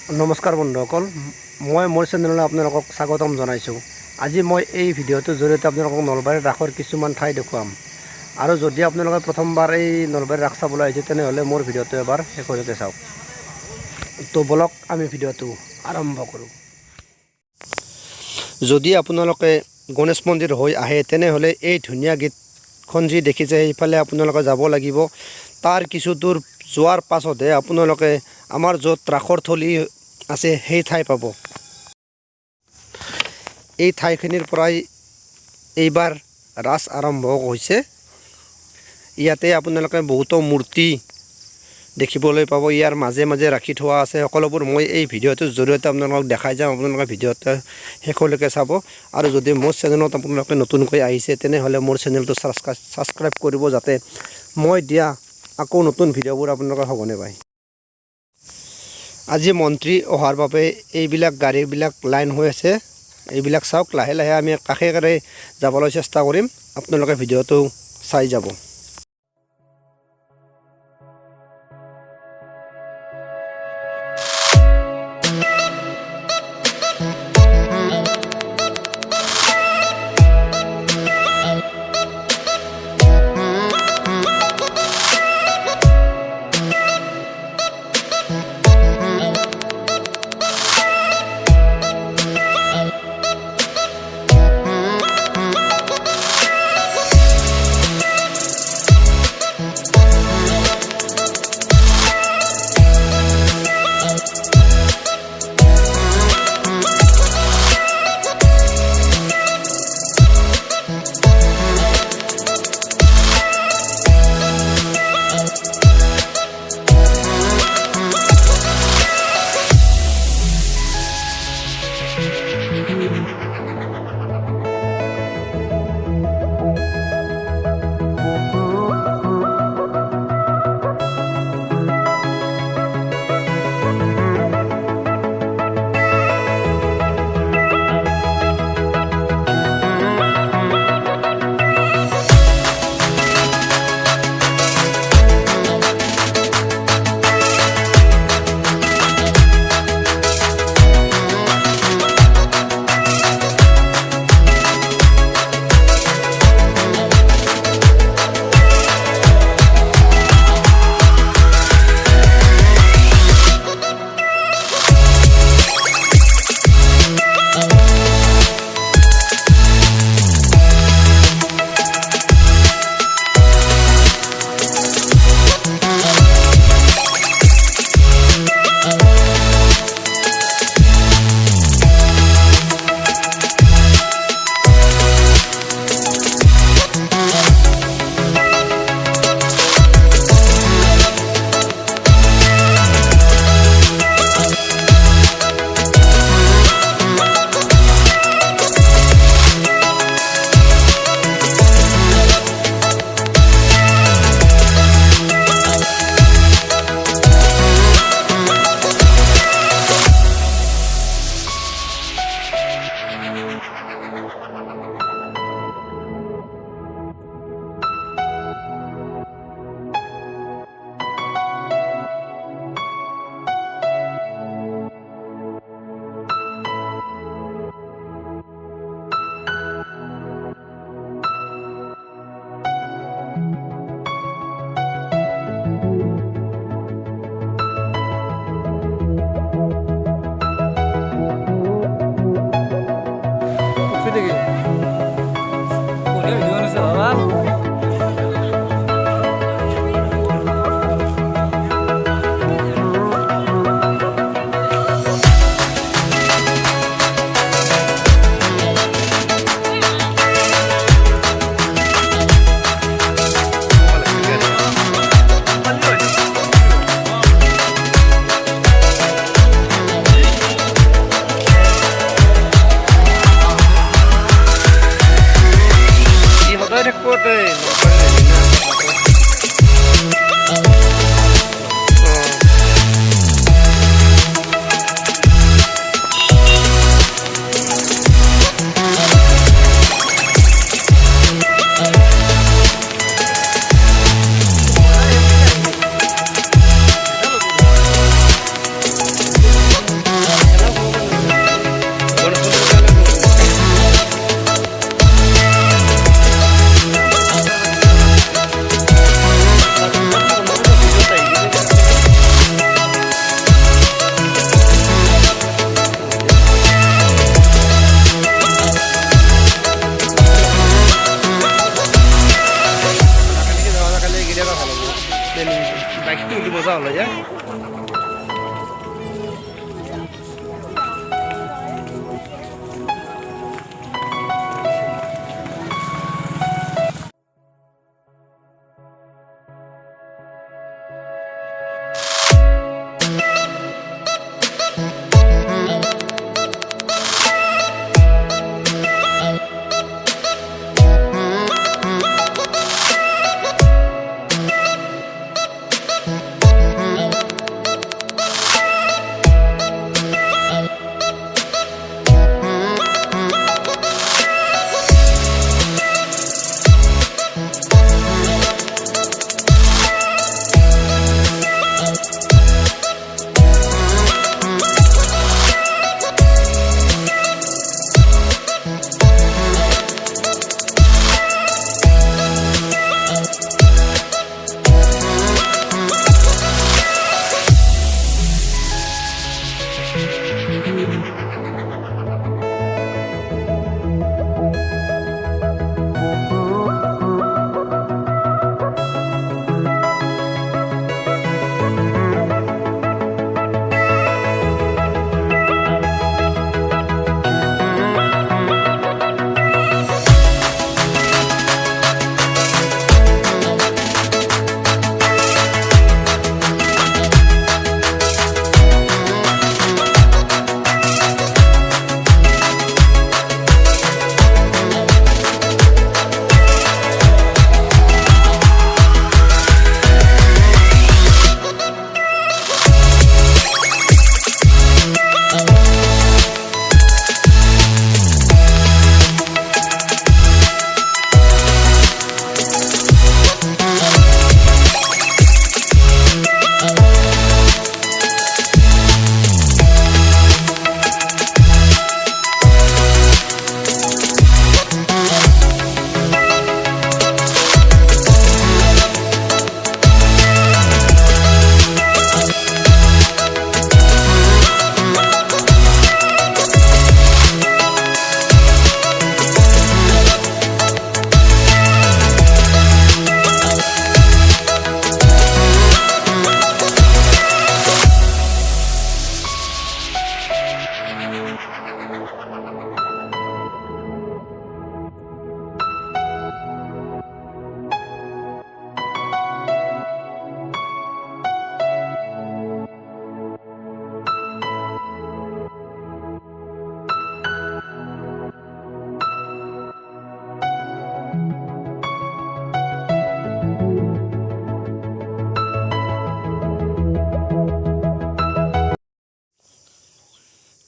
নমস্কাৰ বন্ধুসকল, মই মোৰ চেনেললৈ আপোনালোকক স্বাগতম জনাইছোঁ। আজি মই এই ভিডিঅ'টোৰ জৰিয়তে আপোনালোকক নলবাৰীৰ ৰাসৰ কিছুমান ঠাই দেখুৱাম। আৰু যদি আপোনালোকে প্ৰথমবাৰ এই নলবাৰীৰ ৰাস চাবলৈ আহিছে তেনেহ'লে মোৰ ভিডিঅ'টো এবাৰ শেষলৈকে চাওক। তো বলক আমি ভিডিঅ'টো আৰম্ভ কৰোঁ। যদি আপোনালোকে গণেশ মন্দিৰ হৈ আহে তেনেহ'লে এই ধুনীয়া গেটখন যি দেখিছে সেইফালে আপোনালোকে যাব লাগিব। তাৰ কিছু দূৰ যোৱাৰ পাছতহে আপোনালোকে আমাৰ য'ত ৰাসৰ থলী আছে সেই ঠাই পাব। এই ঠাইখিনিৰ পৰাই এইবাৰ ৰাস আৰম্ভ হৈছে। ইয়াতে আপোনালোকে বহুতো মূৰ্তি দেখিবলৈ পাব। ইয়াৰ মাজে মাজে ৰাখি থোৱা আছে। সকলোবোৰ মই এই ভিডিঅ'টোৰ জৰিয়তে আপোনালোকক দেখাই যাম। আপোনালোকে ভিডিঅ'টো শেষলৈকে চাব। আৰু যদি মোৰ চেনেলত আপোনালোকে নতুনকৈ আহিছে তেনেহ'লে মোৰ চেনেলটো ছাবস্ক্ৰাইব কৰিব, যাতে মই দিয়া আকৌ নতুন ভিডিঅ'বোৰ আপোনালোকে সঘনে পায়। আজি মন্ত্ৰী অহাৰ বাবে এইবিলাক গাড়ীবিলাক লাইন হৈ আছে। এইবিলাক চাওক, লাহে লাহে আমি কাষে কাষে যাবলৈ চেষ্টা কৰিম। আপোনালোকে ভিডিঅ'টো চাই যাব।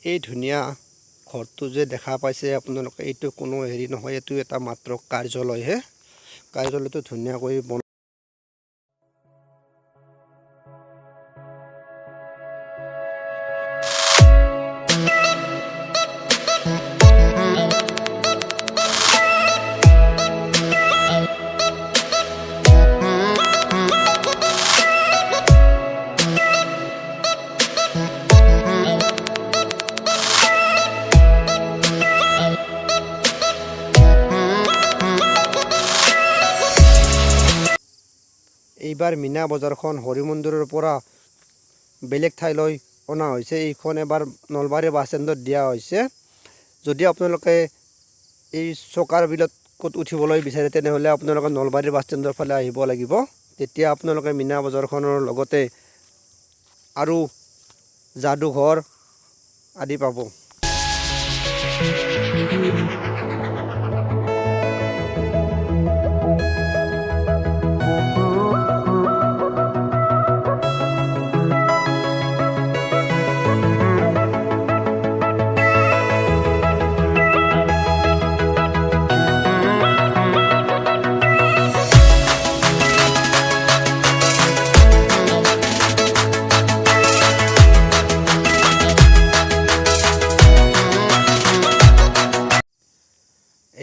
এই ধুনীয়া ঘৰটো যে দেখা পাইছে আপোনালোকে, এইটো কোনো হেৰি নহয়, এইটো এটা মাত্ৰ কাৰ্যালয়হে। কাৰ্যালয়টো ধুনীয়াকৈ এইবাৰ মিনা বজাৰখন হৰিমন্দিৰৰ পৰা বেলেগ ঠাইলৈ অনা হৈছে। এইখন এবাৰ নলবাৰী বাছ ষ্টেণ্ডত দিয়া হৈছে। যদি আপোনালোকে এই চকাৰ বিলত ক'ত উঠিবলৈ বিচাৰে তেনেহ'লে আপোনালোকে নলবাৰী বাছ ষ্টেণ্ডৰ ফালে আহিব লাগিব। তেতিয়া আপোনালোকে মিনা বজাৰখনৰ লগতে আৰু যাদুঘৰ আদি পাব।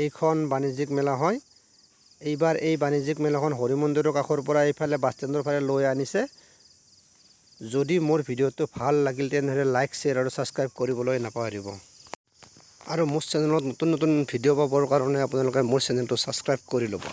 এইখন বাণিজ্যিক মেলা হয়। এইবাৰ এই বাণিজ্যিক মেলাখন হৰিমন্দিৰৰ কাষৰ পৰা এইফালে বাছ ষ্টেণ্ডৰ ফালে লৈ আনিছে। যদি মোৰ ভিডিঅ'টো ভাল লাগিল তেনেহ'লে লাইক, শ্বেয়াৰ আৰু ছাবস্ক্ৰাইব কৰিবলৈ নাপাহৰিব। আৰু মোৰ চেনেলত নতুন নতুন ভিডিঅ' পাবৰ কাৰণে আপোনালোকে মোৰ চেনেলটো ছাবস্ক্ৰাইব কৰি ল'ব।